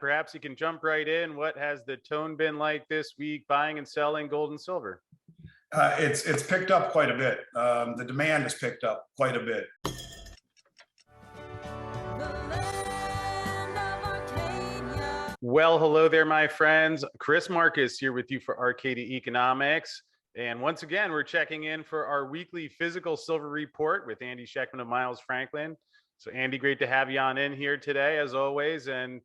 Perhaps you can jump right in. What has the tone been like this week, buying and selling gold and silver? It's picked up quite a bit. The demand has picked up quite a bit. Well, hello there, my friends. Chris Marcus here with you for Arcadia Economics. And once again, we're checking in for our weekly physical silver report with Andy Schectman of Miles Franklin. So Andy, great to have you on in here today, as always. And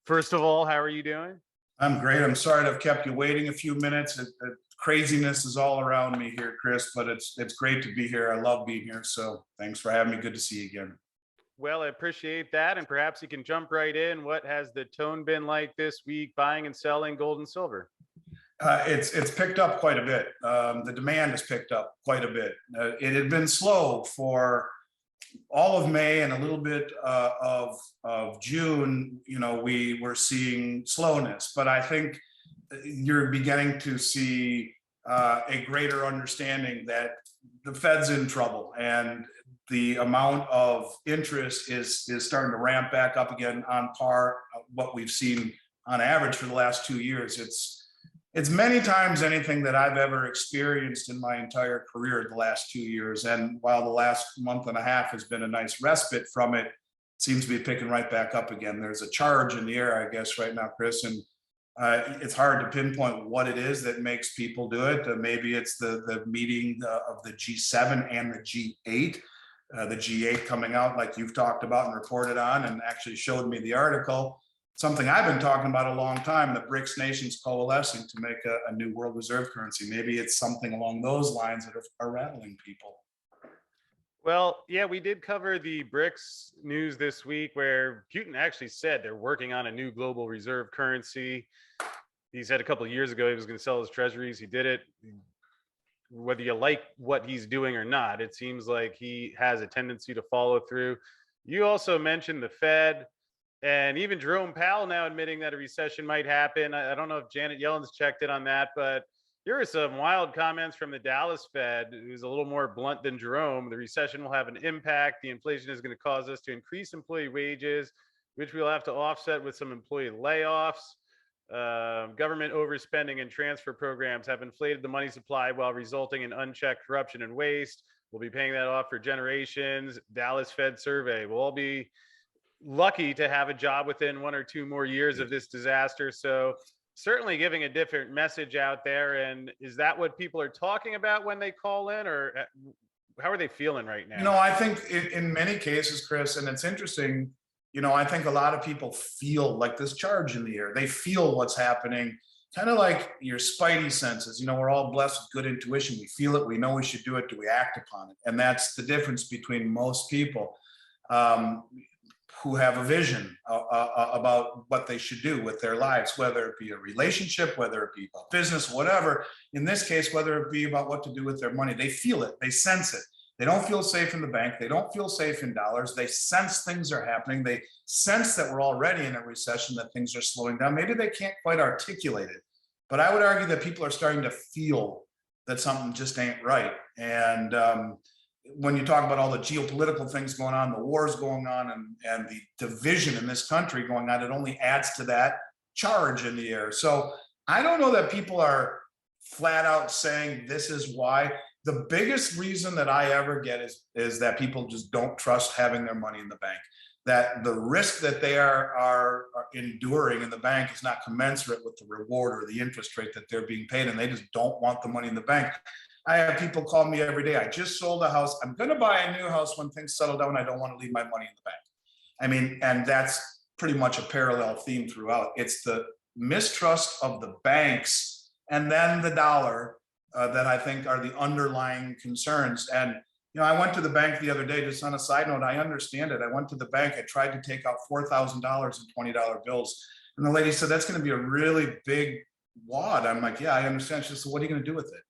first of all, how are you doing? I'm great. I'm sorry to have kept you waiting a few minutes. Craziness is all around me here, Chris, but it's great to be here. I love being here. So thanks for having me. Good to see you again. Well, I appreciate that. And perhaps you can jump right in. What has the tone been like this week, buying and selling gold and silver? It's picked up quite a bit. The demand has picked up quite a bit. It had been slow for all of May and a little bit of June. You know, we were seeing slowness, but I think you're beginning to see a greater understanding that the Fed's in trouble, and the amount of interest is starting to ramp back up again on par what we've seen on average for the last 2 years. It's many times anything that I've ever experienced in my entire career the last 2 years. And while the last month and a half has been a nice respite from it, it seems to be picking right back up again. There's a charge in the air, I guess, right now, Chris, and it's hard to pinpoint what it is that makes people do it. Maybe it's the meeting of the G7 and the G8. The G8 coming out, like you've talked about and reported on, and actually showed me the article. Something I've been talking about a long time, the BRICS nations coalescing to make a new world reserve currency. Maybe it's something along those lines that are rattling people. Well, yeah, we did cover the BRICS news this week where Putin actually said they're working on a new global reserve currency. He said a couple of years ago he was going to sell his treasuries. He did it. Whether you like what he's doing or not, it seems like he has a tendency to follow through. You also mentioned the Fed, and even Jerome Powell now admitting that a recession might happen. I don't know if Janet Yellen's checked in on that, but here are some wild comments from the Dallas Fed, who's a little more blunt than Jerome. The recession will have an impact. The inflation is going to cause us to increase employee wages, which we'll have to offset with some employee layoffs. Government overspending and transfer programs have inflated the money supply while resulting in unchecked corruption and waste. We'll be paying that off for generations. Dallas Fed survey. We'll all be lucky to have a job within 1 or 2 more years of this disaster. So certainly giving a different message out there. And is that what people are talking about when they call in, or how are they feeling right now? You know, I think in many cases, Chris, and it's interesting, you know, I think a lot of people feel like this charge in the air. They feel what's happening, kind of like your spidey senses. You know, we're all blessed with good intuition. We feel it. We know we should do it. Do we act upon it? And that's the difference between most people who have a vision about what they should do with their lives, whether it be a relationship, whether it be a business, whatever. In this case, whether it be about what to do with their money. They feel it. They sense it. They don't feel safe in the bank. They don't feel safe in dollars. They sense things are happening. They sense that we're already in a recession, that things are slowing down. Maybe they can't quite articulate it, but I would argue that people are starting to feel that something just ain't right. And when you talk about all the geopolitical things going on, the wars going on, and the division in this country going on, it only adds to that charge in the air. So I don't know that people are flat out saying this is why. The biggest reason that I ever get is that people just don't trust having their money in the bank. That the risk that they are enduring in the bank is not commensurate with the reward or the interest rate that they're being paid, and they just don't want the money in the bank. I have people call me every day. I just sold a house. I'm going to buy a new house when things settle down. I don't want to leave my money in the bank. I mean, and that's pretty much a parallel theme throughout. It's the mistrust of the banks and then the dollar that I think are the underlying concerns. And, you know, I went to the bank the other day, just on a side note, I understand it. I went to the bank, I tried to take out $4,000 in $20 bills. And the lady said, that's going to be a really big wad. I'm like, yeah, I understand. She said, what are you going to do with it?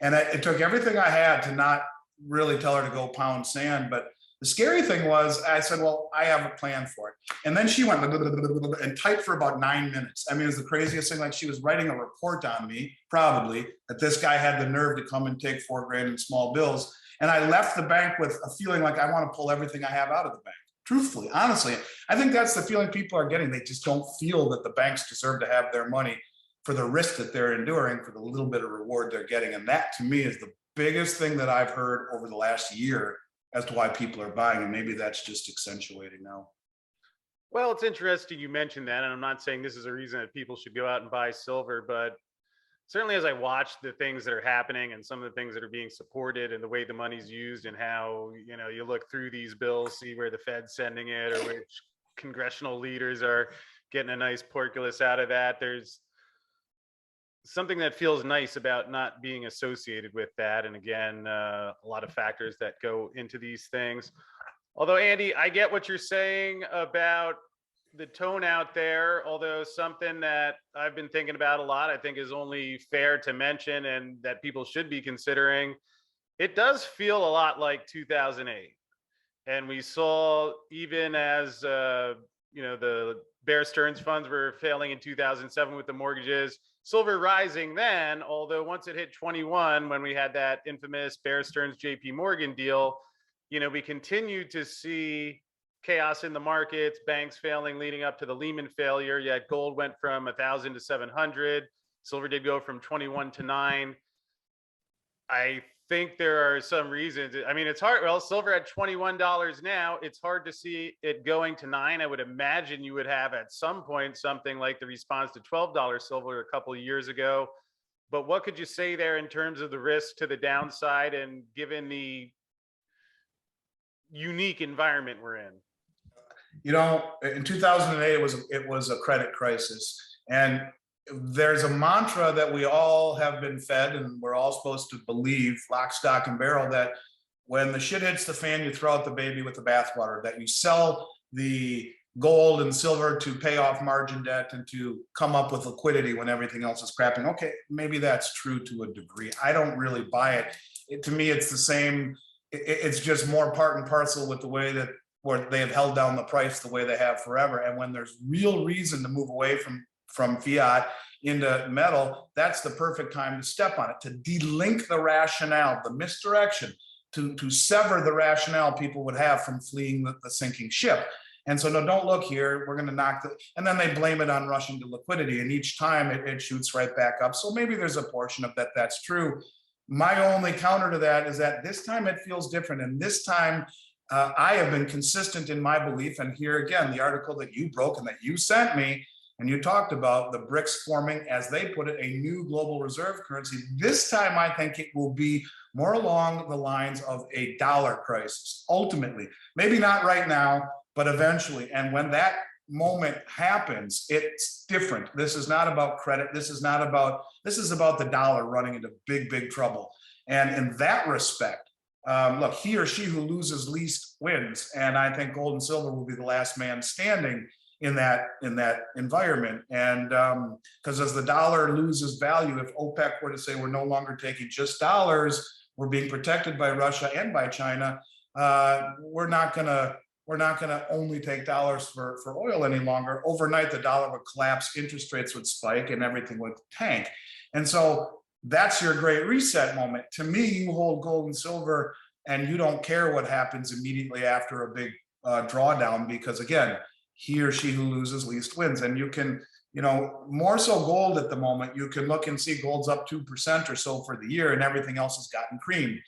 And it took everything I had to not really tell her to go pound sand. But the scary thing was, I said, well, I have a plan for it. And then she went and typed for about 9 minutes. I mean, it was the craziest thing. Like, she was writing a report on me, probably, that this guy had the nerve to come and take $4 grand in small bills. And I left the bank with a feeling like I want to pull everything I have out of the bank. Truthfully, honestly, I think that's the feeling people are getting. They just don't feel that the banks deserve to have their money for the risk that they're enduring, for the little bit of reward they're getting. And that to me is the biggest thing that I've heard over the last year as to why people are buying. And maybe that's just accentuating now. Well, it's interesting you mentioned that, and I'm not saying this is a reason that people should go out and buy silver, but certainly as I watch the things that are happening and some of the things that are being supported and the way the money's used and how, you look through these bills, see where the Fed's sending it or which congressional leaders are getting a nice porculus out of that. There's something that feels nice about not being associated with that. And again, a lot of factors that go into these things. Although, Andy, I get what you're saying about the tone out there, although something that I've been thinking about a lot, I think is only fair to mention and that people should be considering. It does feel a lot like 2008. And we saw even as, the Bear Stearns funds were failing in 2007 with the mortgages, silver rising then, although once it hit 21, when we had that infamous Bear Stearns JP Morgan deal, we continued to see chaos in the markets, banks failing leading up to the Lehman failure. Yet gold went from 1,000 to 700. Silver did go from 21 to 9. I think there are some reasons. I mean, it's hard. Well, silver at $21 now, it's hard to see it going to 9. I would imagine you would have at some point something like the response to $12 silver a couple of years ago. But what could you say there in terms of the risk to the downside and given the unique environment we're in? In 2008, it was a credit crisis, and there's a mantra that we all have been fed, and we're all supposed to believe, lock, stock, and barrel, that when the shit hits the fan, you throw out the baby with the bathwater. That you sell the gold and silver to pay off margin debt and to come up with liquidity when everything else is crapping. Okay, maybe that's true to a degree. I don't really buy it. To me, it's the same. It's just more part and parcel with the way that where they have held down the price the way they have forever. And when there's real reason to move away from fiat into metal, that's the perfect time to step on it, to delink the rationale, the misdirection, to sever the rationale people would have from fleeing the sinking ship. And so, no, don't look here. We're going to knock the, and then they blame it on rushing to liquidity. And each time it shoots right back up. So maybe there's a portion of that's true. My only counter to that is that this time it feels different. And this time, I have been consistent in my belief. And here again, the article that you broke and that you sent me, and you talked about the BRICS forming, as they put it, a new global reserve currency. This time, I think it will be more along the lines of a dollar crisis, ultimately. Maybe not right now, but eventually. And when that moment happens, it's different. This is not about credit. This is about the dollar running into big, big trouble. And in that respect, look, he or she who loses least wins. And I think gold and silver will be the last man standing in that environment. And because as the dollar loses value, if OPEC were to say we're no longer taking just dollars, we're being protected by Russia and by China, we're not gonna only take dollars for oil any longer. Overnight, the dollar would collapse, interest rates would spike, and everything would tank. And so that's your great reset moment. To me, you hold gold and silver and you don't care what happens immediately after a big drawdown, because again, he or she who loses least wins. And you can, more so gold at the moment, you can look and see gold's up 2% or so for the year and everything else has gotten creamed.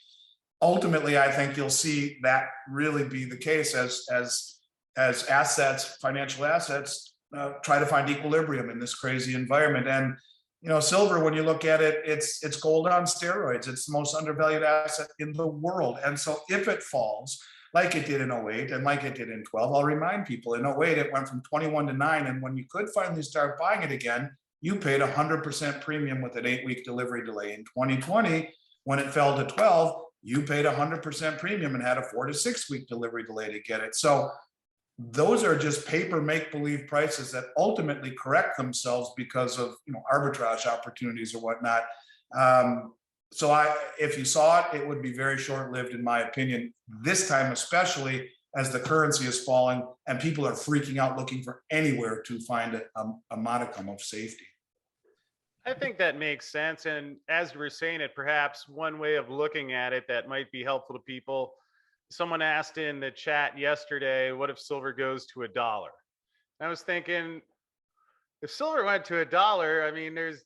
Ultimately, I think you'll see that really be the case as assets, financial assets, try to find equilibrium in this crazy environment. And silver, when you look at it, it's gold on steroids. It's the most undervalued asset in the world. And so if it falls, like it did in 08 and like it did in 12, I'll remind people, in 08, it went from 21 to 9. And when you could finally start buying it again, you paid 100% premium with an 8-week delivery delay. In 2020, when it fell to 12, you paid 100% premium and had a 4 to 6 week delivery delay to get it. So those are just paper make-believe prices that ultimately correct themselves because of arbitrage opportunities or whatnot. So if you saw it, it would be very short-lived, in my opinion. This time, especially as the currency is falling and people are freaking out, looking for anywhere to find a modicum of safety. I think that makes sense. And as you were saying it, perhaps one way of looking at it that might be helpful to people, someone asked in the chat yesterday, what if silver goes to $1? I was thinking, if silver went to $1, I mean, there's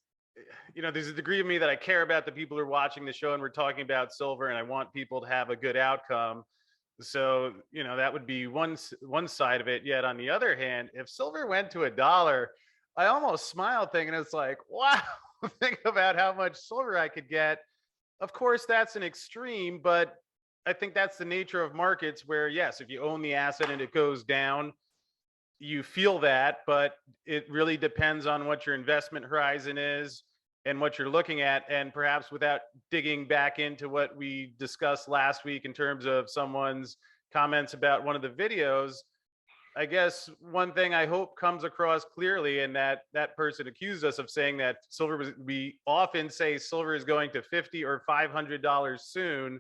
a degree of me that I care about the people who are watching the show and we're talking about silver and I want people to have a good outcome. So, that would be one side of it. Yet on the other hand, if silver went to $1, I almost smiled thinking it's like, wow, think about how much silver I could get. Of course, that's an extreme, but I think that's the nature of markets where, yes, if you own the asset and it goes down, you feel that, but it really depends on what your investment horizon is and what you're looking at. And perhaps without digging back into what we discussed last week in terms of someone's comments about one of the videos, I guess one thing I hope comes across clearly, and that person accused us of saying that we often say silver is going to $50 or $500 soon.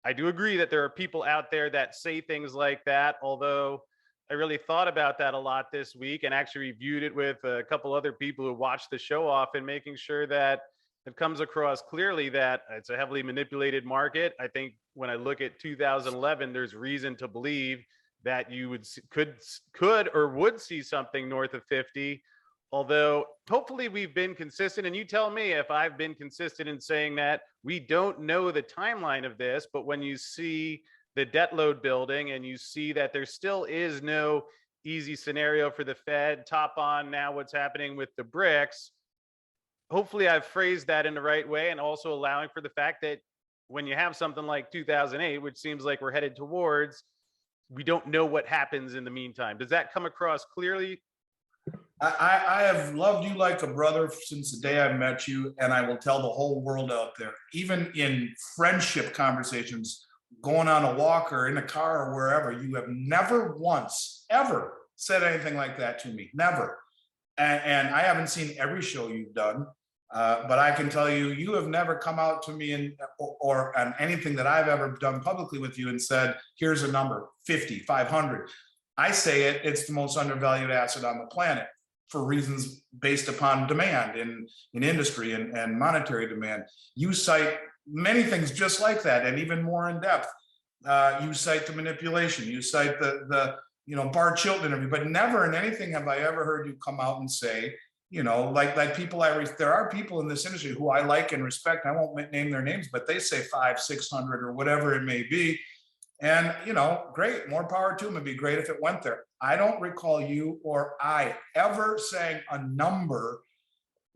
I do agree that there are people out there that say things like that, although I really thought about that a lot this week and actually reviewed it with a couple other people who watch the show often, making sure that it comes across clearly that it's a heavily manipulated market. I think when I look at 2011, there's reason to believe that you could or would see something north of 50. Although hopefully we've been consistent, and you tell me if I've been consistent in saying that we don't know the timeline of this, but when you see the debt load building and you see that there still is no easy scenario for the Fed, top on now what's happening with the BRICS, hopefully I've phrased that in the right way, and also allowing for the fact that when you have something like 2008, which seems like we're headed towards, we don't know what happens in the meantime. Does that come across clearly? I have loved you like a brother since the day I met you, and I will tell the whole world out there, even in friendship conversations, going on a walk or in a car or wherever, you have never once ever said anything like that to me. Never. And I haven't seen every show you've done, but I can tell you, you have never come out to me or on anything that I've ever done publicly with you and said, here's a number, 50, 500. I say it's the most undervalued asset on the planet for reasons based upon demand in industry and monetary demand. You cite many things just like that, and even more in depth. You cite the manipulation, you cite the Bart Chilton interview, but never in anything have I ever heard you come out and say, like people there are people in this industry who I like and respect. I won't name their names, but they say 500, 600 or whatever it may be. And, great, more power to them. It'd be great if it went there. I don't recall you or I ever saying a number.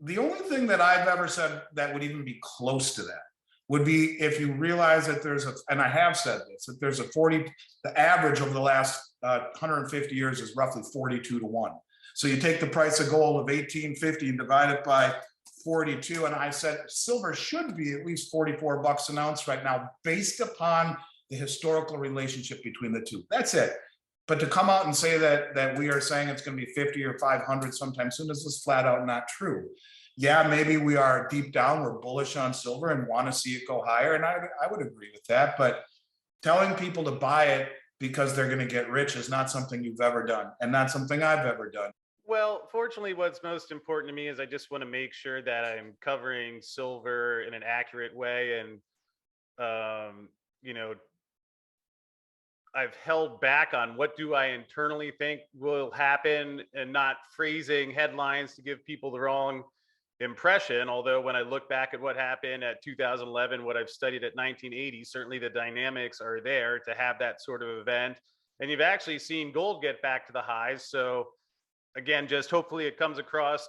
The only thing that I've ever said that would even be close to that would be if you realize that and I have said this, that there's the average over the last 150 years is roughly 42 to 1. So you take the price of gold of 1850 and divide it by 42. And I said, silver should be at least $44 an ounce right now, based upon the historical relationship between the two. That's it. But to come out and say that we are saying it's going to be 50 or 500 sometime soon is just flat out not true. Yeah, maybe we are deep down, we're bullish on silver and want to see it go higher. And I would agree with that. But telling people to buy it because they're going to get rich is not something you've ever done, and not something I've ever done. Well, fortunately, what's most important to me is I just want to make sure that I'm covering silver in an accurate way. And, I've held back on what do I internally think will happen and not phrasing headlines to give people the wrong impression. Although when I look back at what happened at 2011, what I've studied at 1980, certainly the dynamics are there to have that sort of event. And you've actually seen gold get back to the highs. So again, just hopefully it comes across.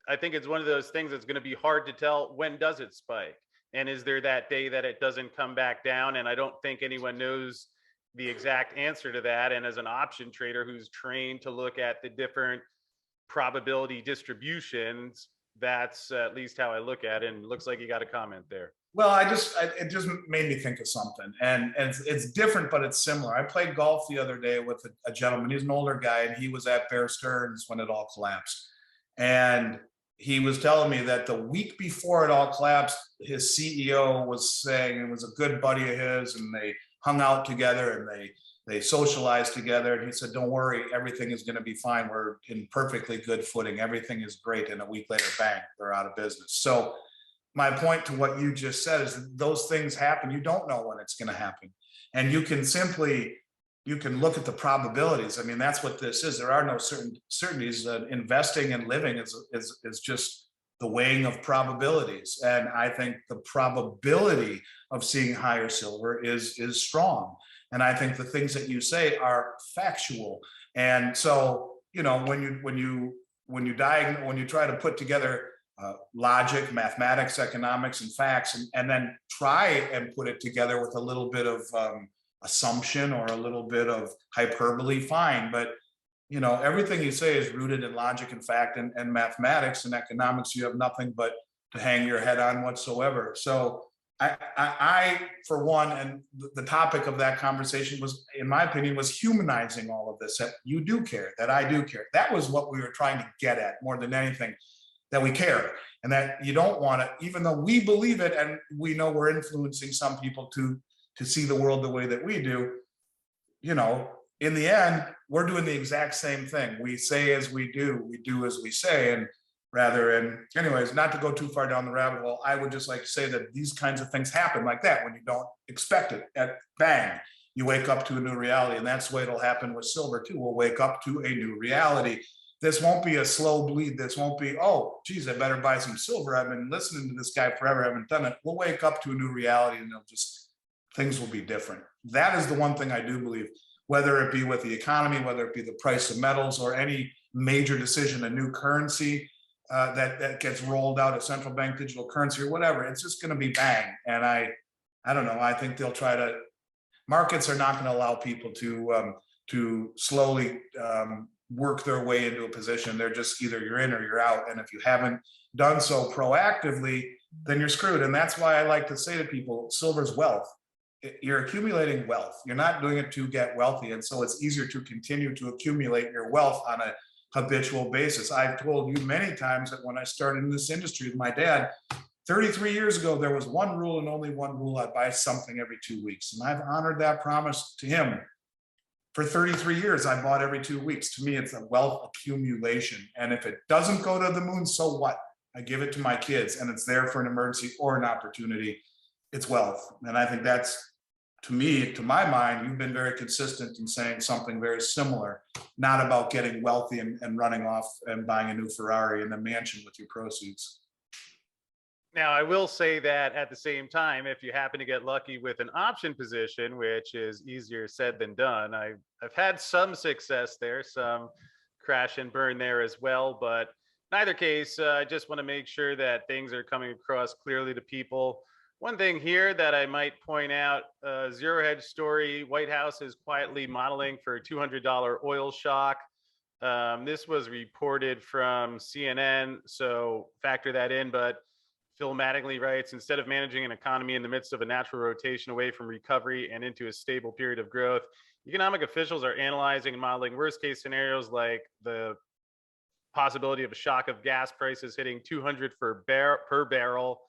I think it's one of those things that's going to be hard to tell, when does it spike? And is there that day that it doesn't come back down? And I don't think anyone knows the exact answer to that. And as an option trader who's trained to look at the different probability distributions, that's at least how I look at it. And it looks like you got a comment there. Well, it just made me think of something, and it's different, but it's similar. I played golf the other day with a gentleman. He's an older guy, and he was at Bear Stearns when it all collapsed. And he was telling me that the week before it all collapsed, his CEO was saying, it was a good buddy of his, and they hung out together and they socialized together. And he said, don't worry, everything is going to be fine. We're in perfectly good footing. Everything is great. And a week later, bang, they're out of business. So my point to what you just said is that those things happen. You don't know when it's going to happen. And you can look at the probabilities. I mean, that's what this is. There are no certainties. Investing and living is just the weighing of probabilities. And I think the probability of seeing higher silver is strong. And I think the things that you say are factual. And so, when you try to put together logic, mathematics, economics, and facts, and then try and put it together with a little bit of assumption or a little bit of hyperbole, fine. But everything you say is rooted in logic and fact, and mathematics and economics. You have nothing but to hang your head on whatsoever. So I for one, and the topic of that conversation was, in my opinion, was humanizing all of this. That you do care, that I do care. That was what we were trying to get at more than anything. That we care, and that you don't want to, even though we believe it, and we know we're influencing some people to see the world the way that we do. In the end, we're doing the exact same thing. We say as we do as we say. And anyways, not to go too far down the rabbit hole, I would just like to say that these kinds of things happen like that when you don't expect it. At bang, you wake up to a new reality, and that's the way it'll happen with silver too. We'll wake up to a new reality. This won't be a slow bleed. This won't be, oh, geez, I better buy some silver. I've been listening to this guy forever. I haven't done it. We'll wake up to a new reality, and things will be different. That is the one thing I do believe, whether it be with the economy, whether it be the price of metals, or any major decision, a new currency that gets rolled out, a central bank digital currency or whatever, it's just going to be bang. And I don't know. I think they'll try to. Markets are not going to allow people to slowly work their way into a position. They're just either you're in or you're out. And if you haven't done so proactively, then you're screwed. And that's why I like to say to people, silver's wealth. You're accumulating wealth. You're not doing it to get wealthy. And so it's easier to continue to accumulate your wealth on a habitual basis. I've told you many times that when I started in this industry with my dad, 33 years ago, there was one rule and only one rule: I'd buy something every 2 weeks. And I've honored that promise to him. For 33 years, I bought every 2 weeks. To me, it's a wealth accumulation. And if it doesn't go to the moon, so what? I give it to my kids, and it's there for an emergency or an opportunity. It's wealth. And I think that's, to me, to my mind, you've been very consistent in saying something very similar, not about getting wealthy and running off and buying a new Ferrari and a mansion with your proceeds. Now, I will say that at the same time, if you happen to get lucky with an option position, which is easier said than done, I've had some success there, some crash and burn there as well. But in either case, I just want to make sure that things are coming across clearly to people. One thing here that I might point out, zero hedge story: White House is quietly modeling for a $200 oil shock. This was reported from CNN, so factor that in. But Phil Mattingly writes, instead of managing an economy in the midst of a natural rotation away from recovery and into a stable period of growth, economic officials are analyzing and modeling worst case scenarios, like the possibility of a shock of gas prices hitting 200 per barrel.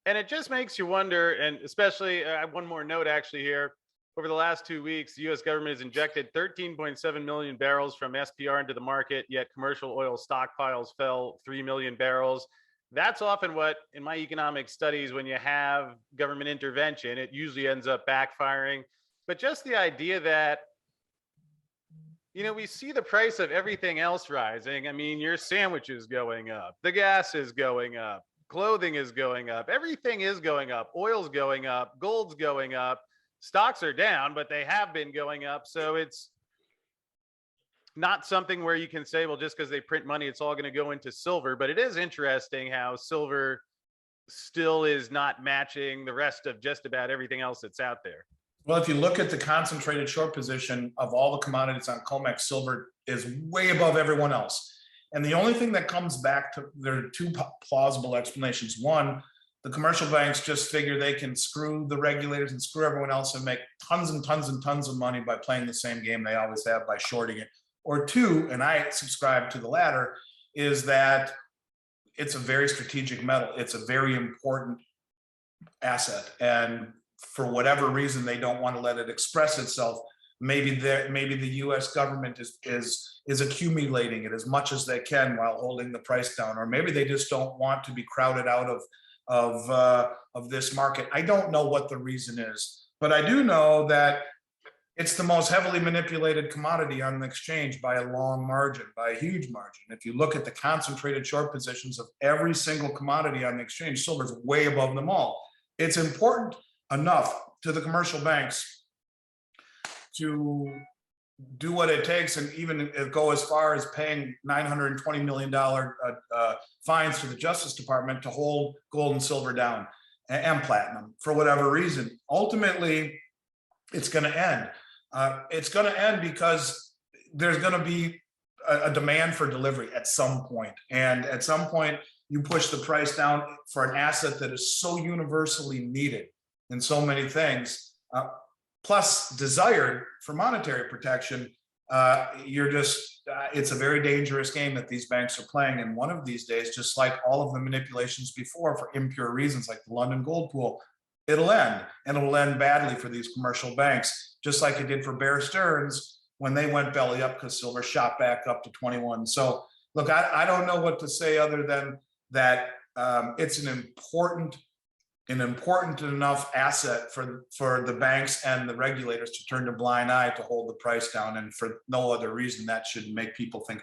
And it just makes you wonder, and especially, I have one more note actually here. Over the last 2 weeks, the US government has injected 13.7 million barrels from SPR into the market, yet commercial oil stockpiles fell 3 million barrels. That's often what, in my economic studies, when you have government intervention, it usually ends up backfiring. But just the idea that, we see the price of everything else rising. I mean, your sandwich is going up, the gas is going up, clothing is going up, everything is going up, oil's going up, gold's going up, stocks are down, but they have been going up. So it's not something where you can say, well, just because they print money, it's all going to go into silver. But it is interesting how silver still is not matching the rest of just about everything else that's out there. Well, if you look at the concentrated short position of all the commodities on COMEX, silver is way above everyone else. And the only thing that comes back to, there are two plausible explanations. One, the commercial banks just figure they can screw the regulators and screw everyone else and make tons and tons and tons of money by playing the same game they always have, by shorting it. Or two, and I subscribe to the latter, is that it's a very strategic metal. It's a very important asset. And for whatever reason, they don't want to let it express itself. Maybe the US government is accumulating it as much as they can while holding the price down. Or maybe they just don't want to be crowded out of this market. I don't know what the reason is. But I do know that it's the most heavily manipulated commodity on the exchange by a long margin, by a huge margin. If you look at the concentrated short positions of every single commodity on the exchange, silver is way above them all. It's important enough to the commercial banks to do what it takes and even go as far as paying $920 million fines to the Justice Department to hold gold and silver down and platinum for whatever reason. Ultimately, it's going to end. It's going to end because there's going to be a demand for delivery at some point. And at some point, you push the price down for an asset that is so universally needed in so many things, plus desired for monetary protection. It's a very dangerous game that these banks are playing. And one of these days, just like all of the manipulations before for impure reasons, like the London gold pool, it'll end, and it'll end badly for these commercial banks, just like it did for Bear Stearns when they went belly up because silver shot back up to 21. So look, I don't know what to say other than that it's an important enough asset for the banks and the regulators to turn a blind eye to hold the price down. And for no other reason, that should make people think,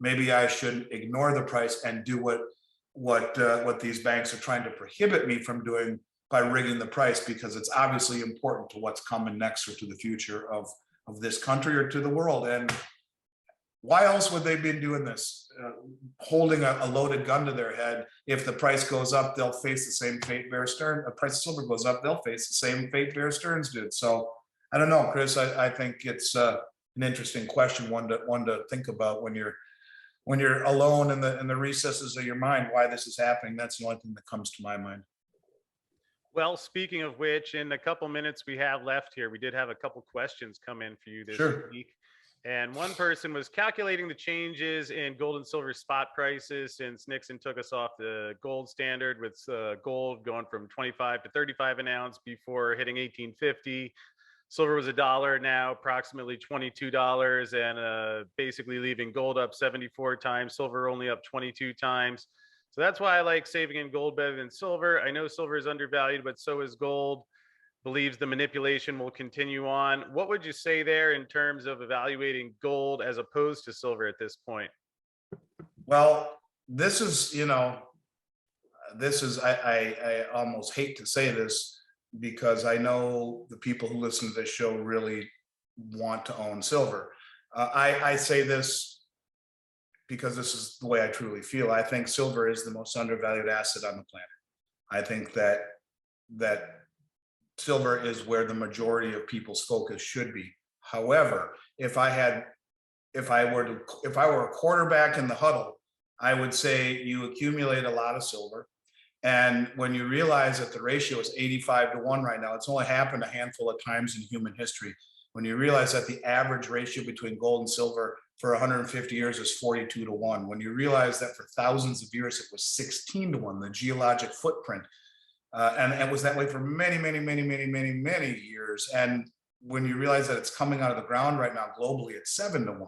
maybe I should ignore the price and do what these banks are trying to prohibit me from doing by rigging the price, because it's obviously important to what's coming next or to the future of this country or to the world. And why else would they be doing this? Holding a loaded gun to their head. If the price goes up, they'll face the same fate Bear Stearns. The price of silver goes up, they'll face the same fate Bear Stearns did. So I don't know, Chris. I think it's an interesting question, one to think about when you're alone in the recesses of your mind. Why this is happening? That's the only thing that comes to my mind. Well, speaking of which, in the couple minutes we have left here, we did have a couple questions come in for you this week. And one person was calculating the changes in gold and silver spot prices since Nixon took us off the gold standard, with gold going from 25 to 35 an ounce before hitting 1850. Silver was $1 now, approximately $22, and basically leaving gold up 74 times, silver only up 22 times. So that's why I like saving in gold better than silver. I know silver is undervalued, but so is gold. Believes the manipulation will continue on. What would you say there in terms of evaluating gold as opposed to silver at this point? Well, I almost hate to say this because I know the people who listen to this show really want to own silver. I say this because this is the way I truly feel. I think silver is the most undervalued asset on the planet. I think that silver is where the majority of people's focus should be. However, if I were a quarterback in the huddle, I would say you accumulate a lot of silver. And when you realize that the ratio is 85 to 1 right now, it's only happened a handful of times in human history. When you realize that the average ratio between gold and silver for 150 years is 42 to 1. When you realize that for thousands of years it was 16 to 1, the geologic footprint. And it was that way for many, many, many, many, many, many years. And when you realize that it's coming out of the ground right now globally at 7 to 1,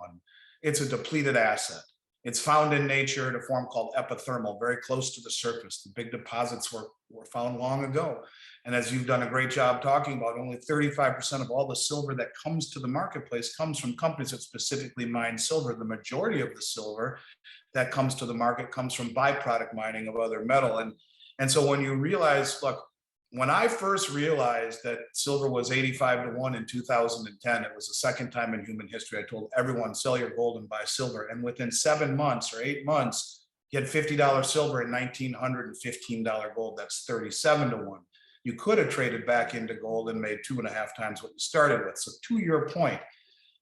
it's a depleted asset. It's found in nature in a form called epithermal, very close to the surface. The big deposits were found long ago. And as you've done a great job talking about, only 35% of all the silver that comes to the marketplace comes from companies that specifically mine silver. The majority of the silver that comes to the market comes from byproduct mining of other metal. And so when you realize, look, when I first realized that silver was 85 to 1 in 2010, it was the second time in human history I told everyone, sell your gold and buy silver. And within 7 months or 8 months, you had $50 silver and $1,915 gold. That's 37 to 1. You could have traded back into gold and made 2.5 times what you started with. So to your point,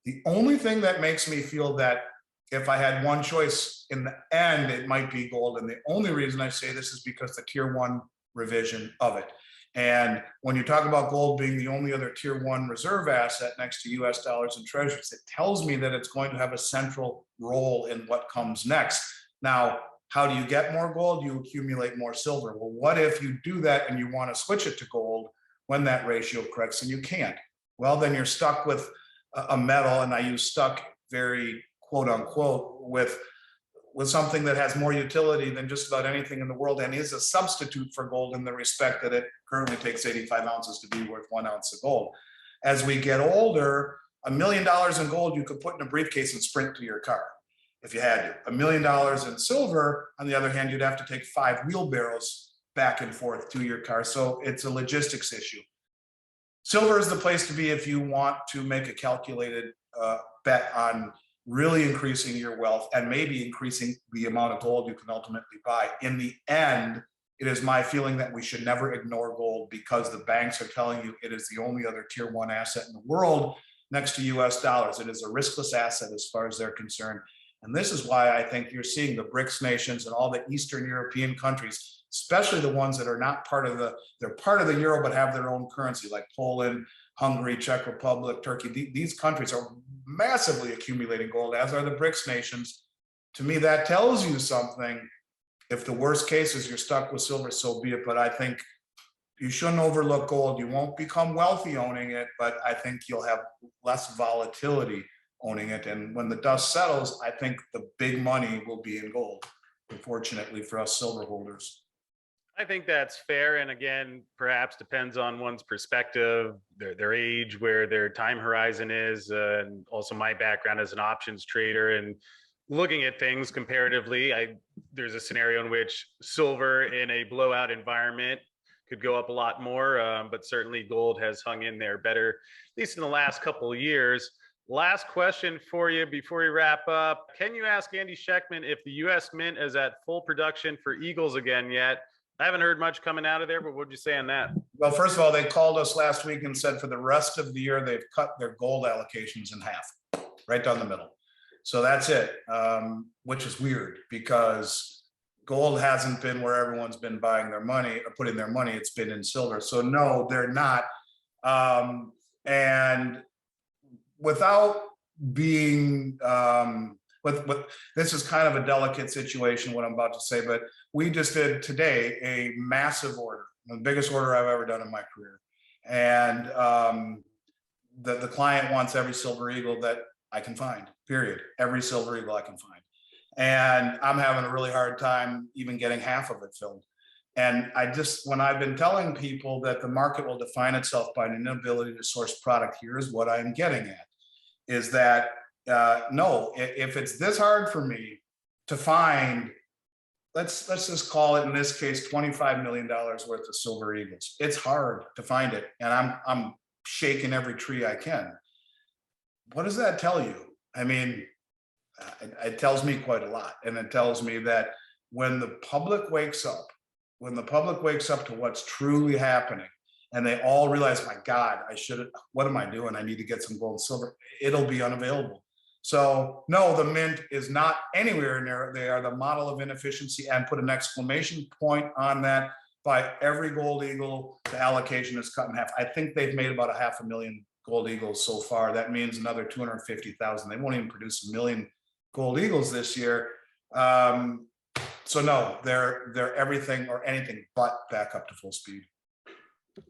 the only thing that makes me feel that if I had one choice in the end, it might be gold. And the only reason I say this is because the tier 1 revision of it. And when you talk about gold being the only other tier 1 reserve asset next to US dollars and treasuries, it tells me that it's going to have a central role in what comes next. Now, how do you get more gold? You accumulate more silver. Well, what if you do that and you want to switch it to gold when that ratio corrects and you can't? Well, then you're stuck with a metal, and I use stuck very quote unquote with with something that has more utility than just about anything in the world and is a substitute for gold in the respect that it currently takes 85 ounces to be worth 1 ounce of gold. As we get older, $1 million in gold you could put in a briefcase and sprint to your car if you had to. $1 million in silver, on the other hand, you'd have to take 5 wheelbarrows back and forth to your car. So it's a logistics issue. Silver is the place to be if you want to make a calculated bet on really increasing your wealth and maybe increasing the amount of gold you can ultimately buy. In the end, it is my feeling that we should never ignore gold because the banks are telling you it is the only other tier 1 asset in the world next to US dollars. It is a riskless asset as far as they're concerned. And this is why I think you're seeing the BRICS nations and all the Eastern European countries, especially the ones that are not part of they're part of the euro but have their own currency, like Poland, Hungary, Czech Republic, Turkey. These countries are massively accumulating gold, as are the BRICS nations. To me, that tells you something. If the worst case is you're stuck with silver, so be it. But I think you shouldn't overlook gold. You won't become wealthy owning it, but I think you'll have less volatility owning it. And when the dust settles, I think the big money will be in gold, unfortunately for us silver holders. I think that's fair. And again, perhaps depends on one's perspective, their age, where their time horizon is, and also my background as an options trader and looking at things comparatively. There's a scenario in which silver in a blowout environment could go up a lot more, but certainly gold has hung in there better, at least in the last couple of years. Last question for you before we wrap up. Can you ask Andy Schectman if the US Mint is at full production for Eagles again yet? I haven't heard much coming out of there, but what would you say on that? Well, first of all, they called us last week and said for the rest of the year, they've cut their gold allocations in half, right down the middle. So that's it, which is weird because gold hasn't been where everyone's been buying their money or putting their money. It's been in silver. So no, they're not. And without being, this is kind of a delicate situation, what I'm about to say, but we just did today a massive order, the biggest order I've ever done in my career. And the client wants every silver eagle that I can find, period. Every silver eagle I can find. And I'm having a really hard time even getting half of it filled. And when I've been telling people that the market will define itself by an inability to source product, here's what I'm getting at, is that no, if it's this hard for me to find, let's just call it in this case $25 million worth of silver eagles. It's hard to find it, and I'm shaking every tree I can. What does that tell you? I mean, it tells me quite a lot, and it tells me that when the public wakes up, to what's truly happening, and they all realize, my God, what am I doing? I need to get some gold and silver. It'll be unavailable. So no, the mint is not anywhere near. They are the model of inefficiency, and put an exclamation point on that. By every gold eagle, the allocation is cut in half. I think they've made about 500,000 gold eagles so far. That means another 250,000. They won't even produce 1 million gold eagles this year. So no, they're everything or anything but back up to full speed.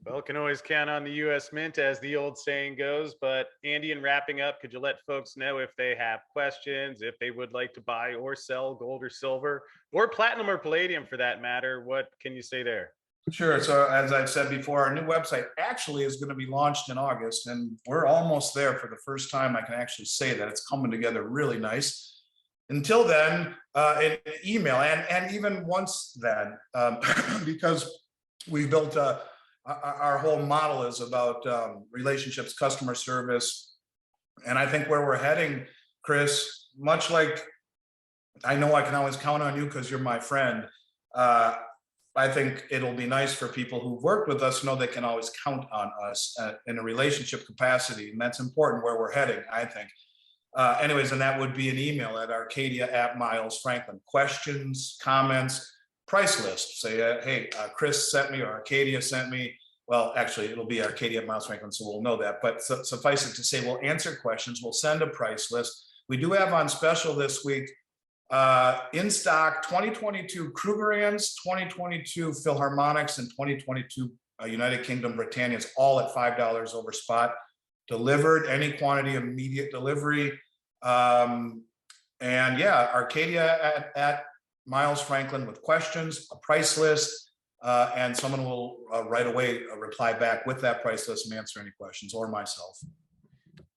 Well, can always count on the US Mint, as the old saying goes. But Andy, in wrapping up, could you let folks know if they have questions, if they would like to buy or sell gold or silver, or platinum or palladium for that matter? What can you say there? Sure. So as I've said before, our new website actually is going to be launched in August, and we're almost there. For the first time, I can actually say that it's coming together really nice. Until then, an email, and even once then, because we built our whole model is about relationships, customer service. And I think where we're heading, Chris, much like I know I can always count on you because you're my friend, I think it'll be nice for people who've worked with us to know they can always count on us in a relationship capacity. And that's important where we're heading, I think. Anyways, and that would be an email at Arcadia @ Miles Franklin. Questions, comments, price list. Say, hey, Chris sent me or Arcadia sent me. Well, actually, it'll be Arcadia @ Miles Franklin, so we'll know that. But suffice it to say, we'll answer questions. We'll send a price list. We do have on special this week, in stock, 2022 Krugerrands, 2022 Philharmonics, and 2022 United Kingdom Britannias, all at $5 over spot. Delivered, any quantity, immediate delivery. And yeah, Arcadia at Miles Franklin with questions, a price list, and someone will right away reply back with that price list and answer any questions, or myself.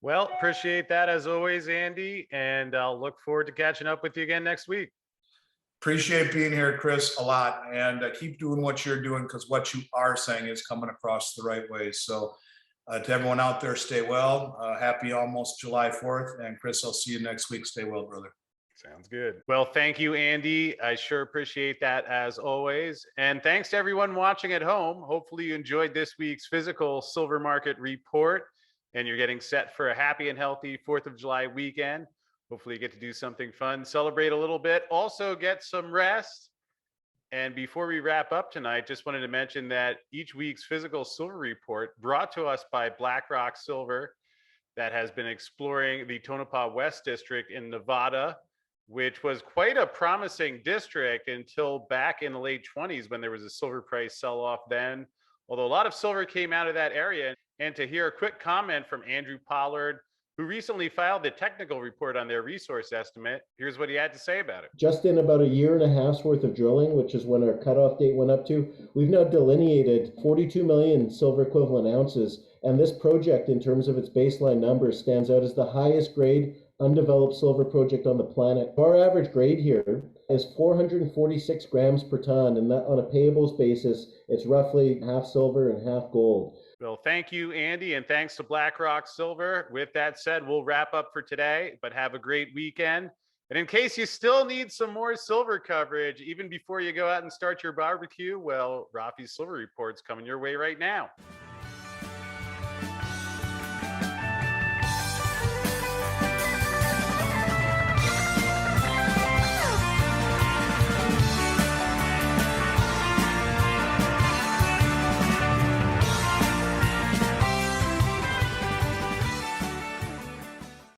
Well, appreciate that as always, Andy, and I'll look forward to catching up with you again next week. Appreciate being here, Chris, a lot, and keep doing what you're doing, because what you are saying is coming across the right way. So to everyone out there, stay well. Happy almost July 4th. And Chris, I'll see you next week. Stay well, brother. Sounds good. Well, thank you, Andy. I sure appreciate that as always. And thanks to everyone watching at home. Hopefully you enjoyed this week's physical silver market report and you're getting set for a happy and healthy 4th of July weekend. Hopefully you get to do something fun, celebrate a little bit, also get some rest. And before we wrap up tonight, just wanted to mention that each week's physical silver report brought to us by Blackrock Silver that has been exploring the Tonopah West District in Nevada, which was quite a promising district until back in the late 20s when there was a silver price sell-off then. Although a lot of silver came out of that area. And to hear a quick comment from Andrew Pollard, who recently filed the technical report on their resource estimate, here's what he had to say about it. Just in about a year and a half's worth of drilling, which is when our cutoff date went up to, we've now delineated 42 million silver equivalent ounces. And this project, in terms of its baseline numbers, stands out as the highest grade undeveloped silver project on the planet. Our average grade here is 446 grams per ton, and that on a payables basis, it's roughly half silver and half gold. Well, thank you, Andy, and thanks to Blackrock Silver. With that said, we'll wrap up for today, but have a great weekend. And in case you still need some more silver coverage, even before you go out and start your barbecue, well, Rafi's Silver Report's coming your way right now.